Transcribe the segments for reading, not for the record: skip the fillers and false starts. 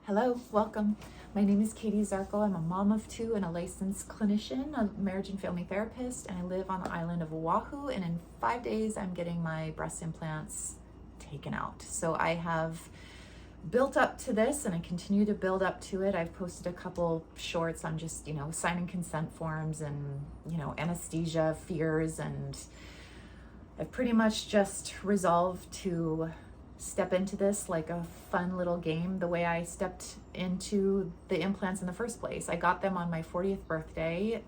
Hello, welcome. My name is Katie Zarko. I'm a mom of two and a licensed clinician, a marriage and family therapist, and I live on the island of Oahu. And in 5 days, I'm getting my breast implants taken out. So I have built up to this and I continue to build up to it. I've posted a couple shorts on just, signing consent forms and, anesthesia fears. And I've pretty much just resolved to step into this like a fun little game, the way I stepped into the implants in the first place. I got them on my 40th birthday,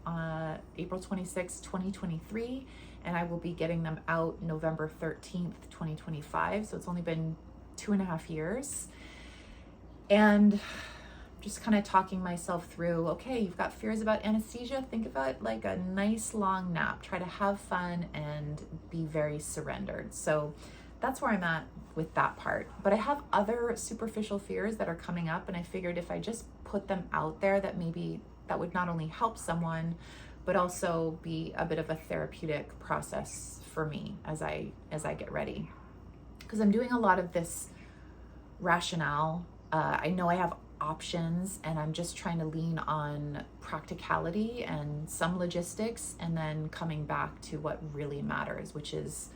April 26, 2023, and I will be getting them out November 13th, 2025. So it's only been 2.5 years. And just kind of talking myself through, okay, you've got fears about anesthesia. Think about like a nice long nap. Try to have fun and be very surrendered. So that's where I'm at with that part. But I have other superficial fears that are coming up, and I figured if I just put them out there, that maybe that would not only help someone, but also be a bit of a therapeutic process for me as I get ready. Because I'm doing a lot of this rationale. I know I have options, and I'm just trying to lean on practicality and some logistics, and then coming back to what really matters, which is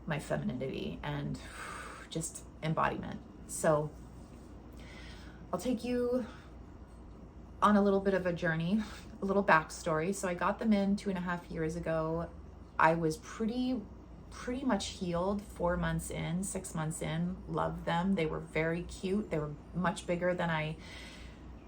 my femininity and just embodiment. So I'll take you on a little bit of a journey, a little backstory. So I got them in 2.5 years ago. I was pretty much healed 4 months in, 6 months in, loved them. They were very cute. They were much bigger than I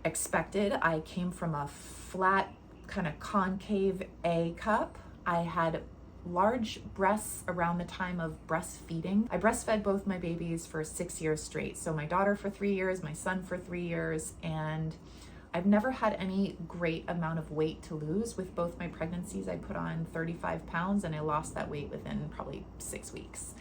expected. I came from a flat kind of concave A cup. I had large breasts around the time of breastfeeding. I breastfed both my babies for 6 years straight. So my daughter for 3 years, my son for 3 years, and I've never had any great amount of weight to lose. With both my pregnancies, I put on 35 pounds and I lost that weight within probably 6 weeks.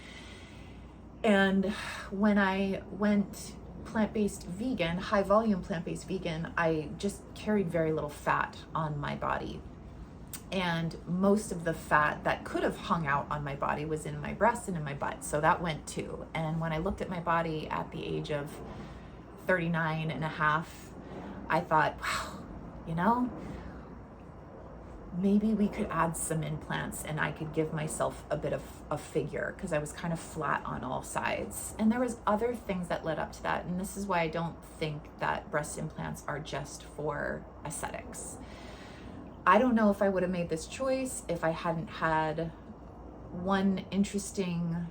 And when I went plant-based vegan, high volume plant-based vegan, I just carried very little fat on my body. And most of the fat that could have hung out on my body was in my breasts and in my butt. So that went too. And when I looked at my body at the age of 39 and a half, I thought, wow, maybe we could add some implants and I could give myself a bit of a figure, because I was kind of flat on all sides. And there was other things that led up to that. And this is why I don't think that breast implants are just for aesthetics. I don't know if I would have made this choice if I hadn't had one interesting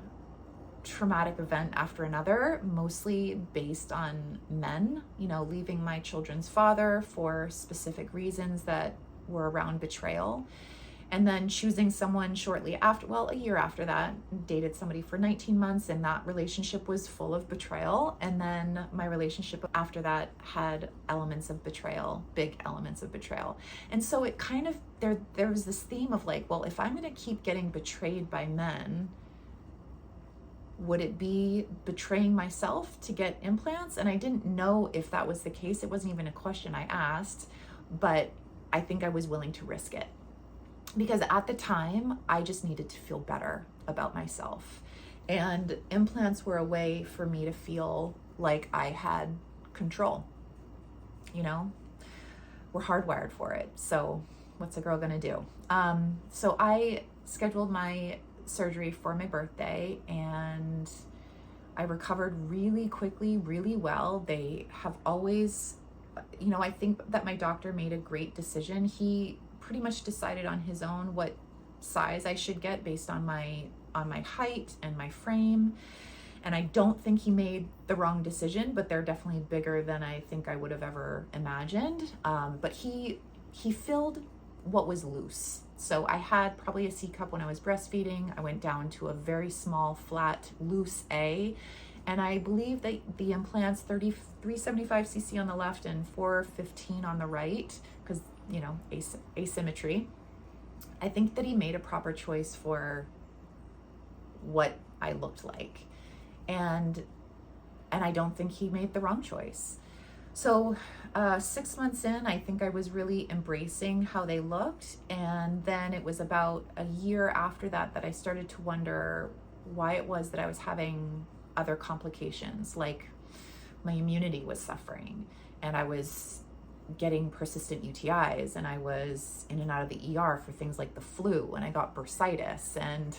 traumatic event after another, mostly based on men, leaving my children's father for specific reasons that were around betrayal. And then choosing someone shortly after, a year after that, dated somebody for 19 months, and that relationship was full of betrayal. And then my relationship after that had elements of betrayal, big elements of betrayal. And so it kind of, there was this theme of like, well, if I'm going to keep getting betrayed by men, would it be betraying myself to get implants? And I didn't know if that was the case. It wasn't even a question I asked, but I think I was willing to risk it. Because at the time, I just needed to feel better about myself. And implants were a way for me to feel like I had control. We're hardwired for it. So what's a girl gonna do? So I scheduled my surgery for my birthday, and I recovered really quickly, really well. They have always, I think that my doctor made a great decision. He pretty much decided on his own what size I should get based on my height and my frame. And I don't think he made the wrong decision, but they're definitely bigger than I think I would have ever imagined. But he filled what was loose. So I had probably a C cup when I was breastfeeding. I went down to a very small, flat, loose A. And I believe that the implants, 375 cc on the left and 415 on the right, because, asymmetry. I think that he made a proper choice for what I looked like. And I don't think he made the wrong choice. So 6 months in, I think I was really embracing how they looked. And then it was about a year after that I started to wonder why it was that I was having other complications like my immunity was suffering, and I was getting persistent UTIs, and I was in and out of the ER for things like the flu, and I got bursitis, and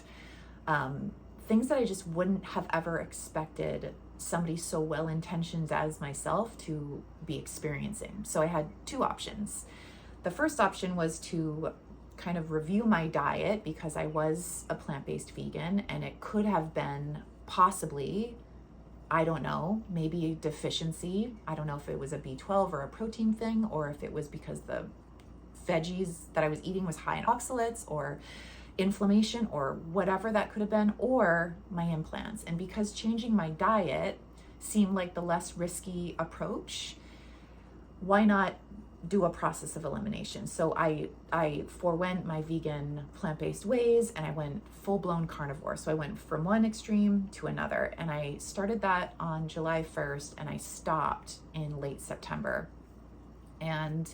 things that I just wouldn't have ever expected somebody so well-intentioned as myself to be experiencing. So I had two options. The first option was to kind of review my diet, because I was a plant-based vegan, and it could have been possibly, I don't know, maybe a deficiency. I don't know if it was a B12 or a protein thing, or if it was because the veggies that I was eating was high in oxalates, or inflammation, or whatever that could have been, or my implants. And because changing my diet seemed like the less risky approach, why not do a process of elimination? So I forewent my vegan plant-based ways, and I went full-blown carnivore. So I went from one extreme to another, and I started that on July 1st, and I stopped in late September. And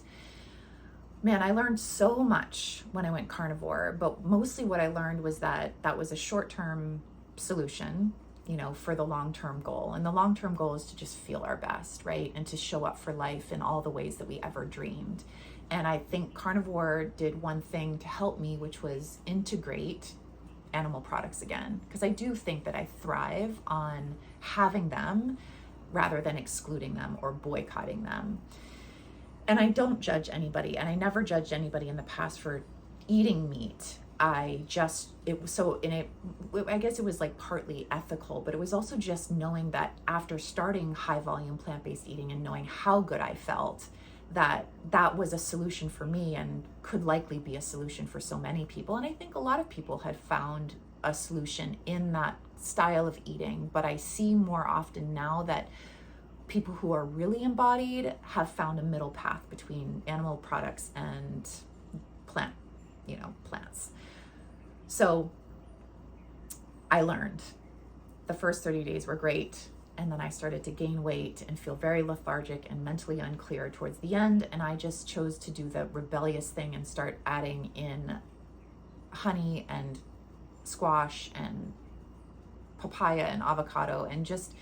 man, I learned so much when I went carnivore, but mostly what I learned was that that was a short-term solution, for the long-term goal. And the long-term goal is to just feel our best, right? And to show up for life in all the ways that we ever dreamed. And I think carnivore did one thing to help me, which was integrate animal products again. Because I do think that I thrive on having them rather than excluding them or boycotting them. And I don't judge anybody, and I never judged anybody in the past for eating meat. I guess it was like partly ethical, but it was also just knowing that after starting high volume plant-based eating and knowing how good I felt, that was a solution for me and could likely be a solution for so many people. And I think a lot of people had found a solution in that style of eating, but I see more often now that people who are really embodied have found a middle path between animal products and plants. So I learned the first 30 days were great. And then I started to gain weight and feel very lethargic and mentally unclear towards the end. And I just chose to do the rebellious thing and start adding in honey and squash and papaya and avocado, and just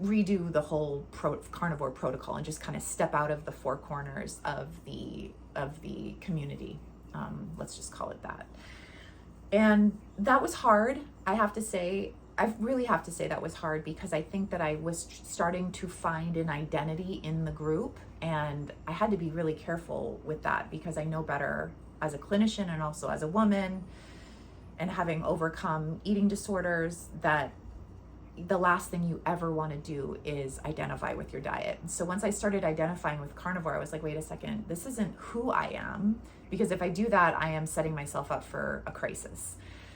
redo the whole carnivore protocol and just kind of step out of the four corners of the community. Let's just call it that. And that was hard. I really have to say that was hard, because I think that I was starting to find an identity in the group, and I had to be really careful with that, because I know better as a clinician and also as a woman, and having overcome eating disorders, that the last thing you ever want to do is identify with your diet. So once I started identifying with carnivore, I was like, wait a second, this isn't who I am, because if I do that, I am setting myself up for a crisis.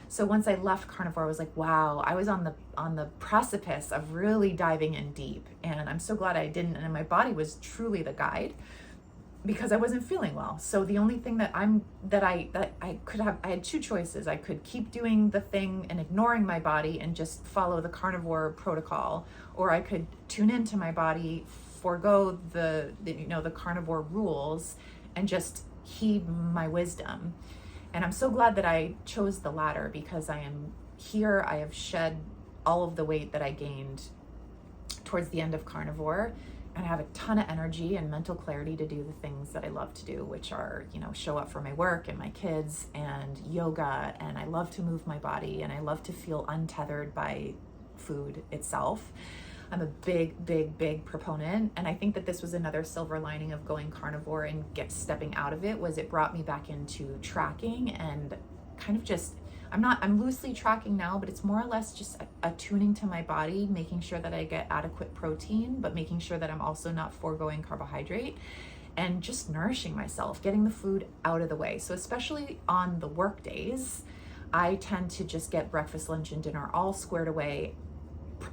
So once I left carnivore, I was like, wow, I was on the precipice of really diving in deep. And I'm so glad I didn't. And my body was truly the guide, because I wasn't feeling well. So the only thing I had two choices. I could keep doing the thing and ignoring my body and just follow the carnivore protocol, or I could tune into my body, forego the carnivore rules, and just heed my wisdom. And I'm so glad that I chose the latter, because I am here. I have shed all of the weight that I gained towards the end of carnivore, and I have a ton of energy and mental clarity to do the things that I love to do, which are, show up for my work and my kids and yoga. And I love to move my body, and I love to feel untethered by food itself. I'm a big, big, big proponent. And I think that this was another silver lining of going carnivore and stepping out of it, was it brought me back into tracking and kind of just, I'm loosely tracking now, but it's more or less just attuning to my body, making sure that I get adequate protein, but making sure that I'm also not foregoing carbohydrate, and just nourishing myself, getting the food out of the way. So especially on the work days, I tend to just get breakfast, lunch, and dinner all squared away,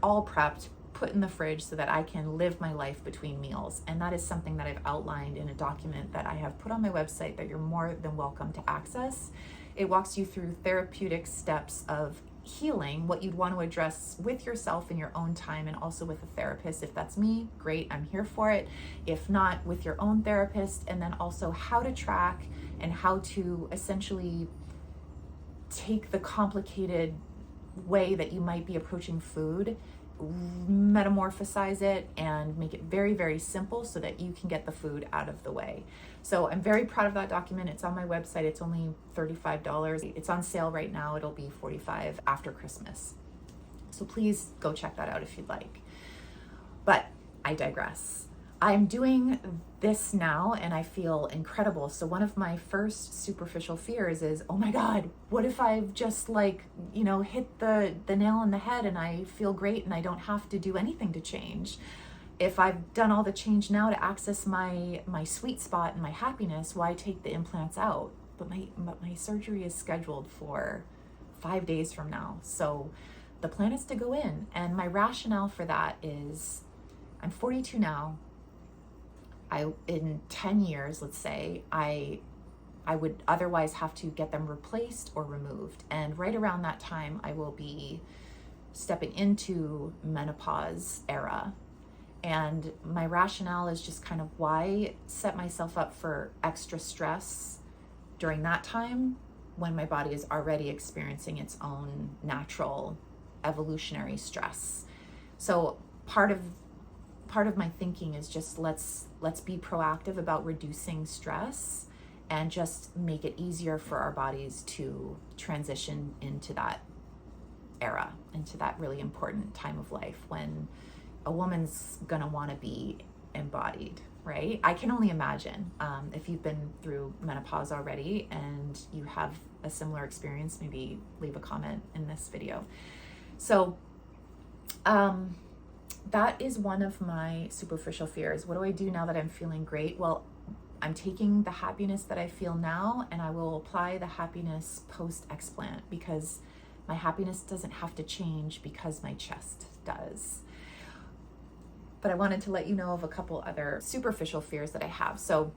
all prepped, put in the fridge, so that I can live my life between meals. And that is something that I've outlined in a document that I have put on my website that you're more than welcome to access. It walks you through therapeutic steps of healing, what you'd want to address with yourself in your own time, and also with a therapist. If that's me, great, I'm here for it. If not, with your own therapist. And then also how to track and how to essentially take the complicated way that you might be approaching food metamorphosize it and make it very, very simple so that you can get the food out of the way. So I'm very proud of that document. It's on my website. It's only $35. It's on sale right now. It'll be $45 after Christmas. So please go check that out if you'd like. But I digress. I'm doing this now and I feel incredible. So one of my first superficial fears is, oh my God, what if I've just hit the nail on the head and I feel great and I don't have to do anything to change? If I've done all the change now to access my sweet spot and my happiness, why take the implants out? But my surgery is scheduled for 5 days from now. So the plan is to go in. And my rationale for that is I'm 42 now. In 10 years, let's say, I would otherwise have to get them replaced or removed. And right around that time, I will be stepping into menopause era. And my rationale is just kind of why set myself up for extra stress during that time when my body is already experiencing its own natural evolutionary stress. So part of my thinking is just let's be proactive about reducing stress and just make it easier for our bodies to transition into that era, into that really important time of life when a woman's gonna want to be embodied, right? I can only imagine if you've been through menopause already and you have a similar experience, maybe leave a comment in this video. So that is one of my superficial fears. What do I do now that I'm feeling great? Well, I'm taking the happiness that I feel now and I will apply the happiness post-explant because my happiness doesn't have to change because my chest does. But I wanted to let you know of a couple other superficial fears that I have. So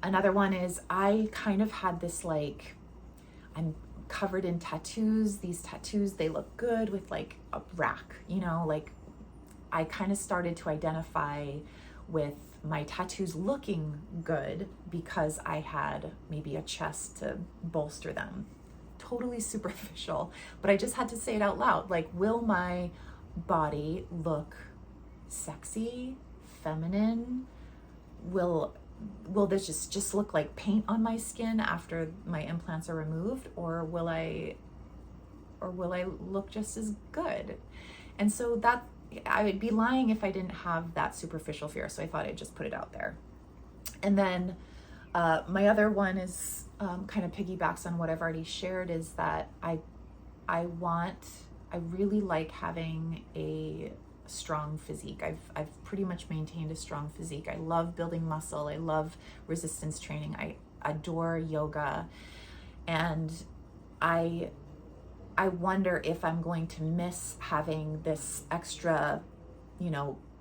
another one is I kind of had this I'm covered in tattoos. These tattoos, they look good with like a rack, I kind of started to identify with my tattoos looking good because I had maybe a chest to bolster them. Totally superficial, but I just had to say it out loud. Will my body look sexy, feminine? Will this just look like paint on my skin after my implants are removed, or will I look just as good? And so that I would be lying if I didn't have that superficial fear. So I thought I'd just put it out there. And then my other one is kind of piggybacks on what I've already shared, is that I really like having a strong physique. I've pretty much maintained a strong physique. I love building muscle. I love resistance training. I adore yoga. And I wonder if I'm going to miss having this extra,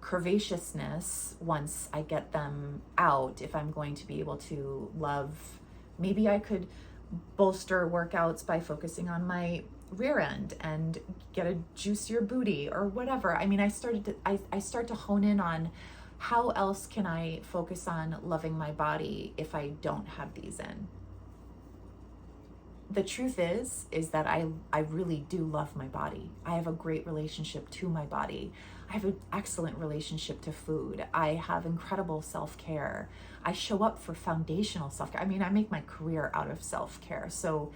curvaceousness once I get them out, if I'm going to be able to love, maybe I could bolster workouts by focusing on my rear end and get a juicier booty or whatever. I mean, I start to hone in on how else can I focus on loving my body if I don't have these in. The truth is that I really do love my body. I have a great relationship to my body. I have an excellent relationship to food. I have incredible self-care. I show up for foundational self-care. I mean, I make my career out of self-care. So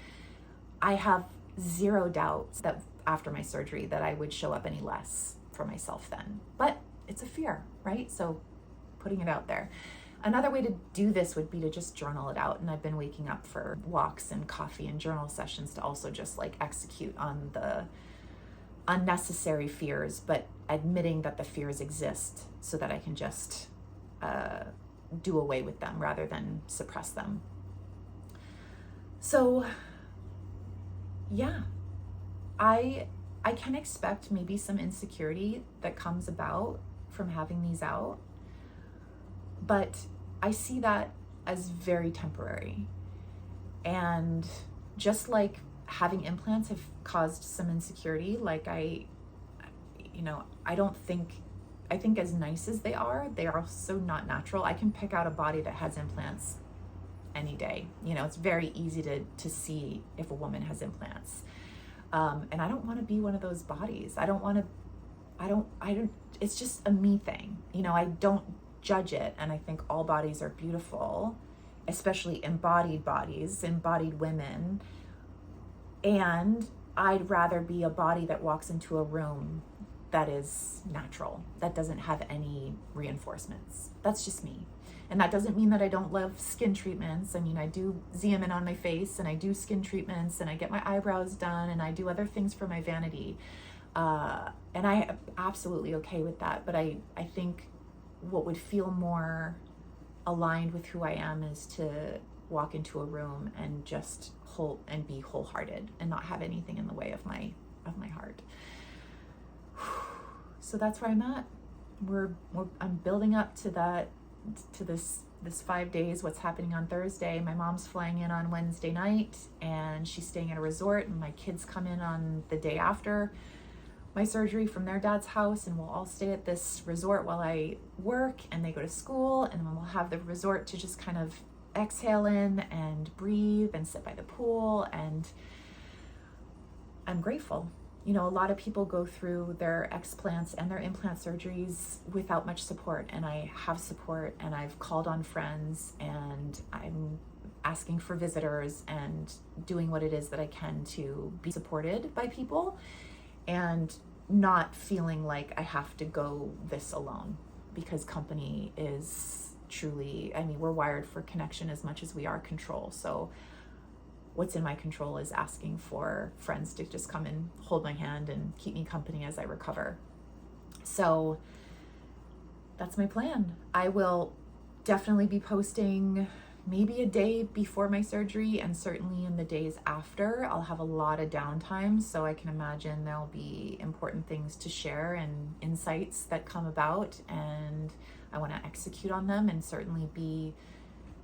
I have zero doubts that after my surgery that I would show up any less for myself then. But it's a fear, right? So putting it out there. Another way to do this would be to just journal it out. And I've been waking up for walks and coffee and journal sessions to also just execute on the unnecessary fears, but admitting that the fears exist so that I can just do away with them rather than suppress them. So yeah, I can expect maybe some insecurity that comes about from having these out, but I see that as very temporary. And just like having implants have caused some insecurity, I think as nice as they are so not natural. I can pick out a body that has implants any day. It's very easy to see if a woman has implants. And I don't want to be one of those bodies. I don't want I don't, it's just a me thing. You know, I don't judge it. And I think all bodies are beautiful, especially embodied bodies, embodied women. And I'd rather be a body that walks into a room that is natural, that doesn't have any reinforcements. That's just me. And that doesn't mean that I don't love skin treatments. I mean, I do Xeomin on my face, and I do skin treatments, and I get my eyebrows done, and I do other things for my vanity. And I am absolutely okay with that. But I think what would feel more aligned with who I am is to walk into a room and just be wholehearted and not have anything in the way of my heart. So that's where I'm at. I'm building up to that, to this 5 days. What's happening on Thursday? My mom's flying in on Wednesday night, and she's staying at a resort, and my kids come in on the day after my surgery from their dad's house, and we'll all stay at this resort while I work and they go to school, and then we'll have the resort to just kind of exhale in and breathe and sit by the pool. And I'm grateful. You know, a lot of people go through their explants and their implant surgeries without much support, and I have support, and I've called on friends, and I'm asking for visitors and doing what it is that I can to be supported by people, and not feeling like I have to go this alone, because company is truly, I mean, we're wired for connection as much as we are control. So what's in my control is asking for friends to just come and hold my hand and keep me company as I recover. So that's my plan. I will definitely be posting maybe a day before my surgery, and certainly in the days after. I'll have a lot of downtime, so I can imagine there'll be important things to share and insights that come about, and I want to execute on them and certainly be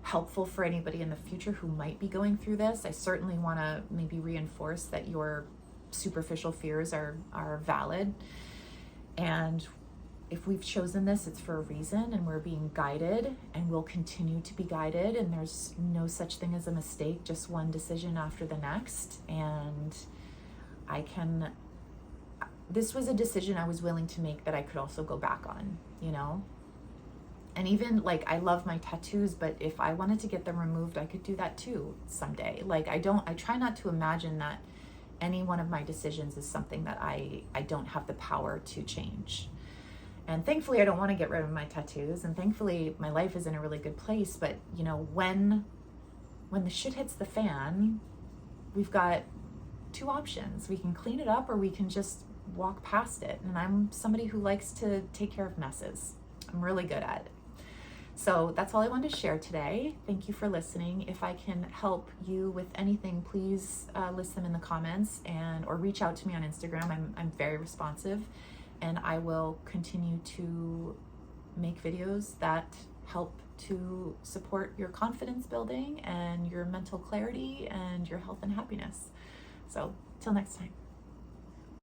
helpful for anybody in the future who might be going through this. I certainly want to maybe reinforce that your superficial fears are valid, and if we've chosen this, it's for a reason, and we're being guided, and we'll continue to be guided, and there's no such thing as a mistake, just one decision after the next. And this was a decision I was willing to make that I could also go back on, you know? And even like, I love my tattoos, but if I wanted to get them removed, I could do that too someday. Like, I try not to imagine that any one of my decisions is something that I don't have the power to change. And thankfully, I don't want to get rid of my tattoos, and thankfully my life is in a really good place. But you know, when the shit hits the fan, we've got two options. We can clean it up, or we can just walk past it. And I'm somebody who likes to take care of messes. I'm really good at it. So that's all I wanted to share today. Thank you for listening. If I can help you with anything, please list them in the comments or reach out to me on Instagram. I'm very responsive, and I will continue to make videos that help to support your confidence building and your mental clarity and your health and happiness. So till next time.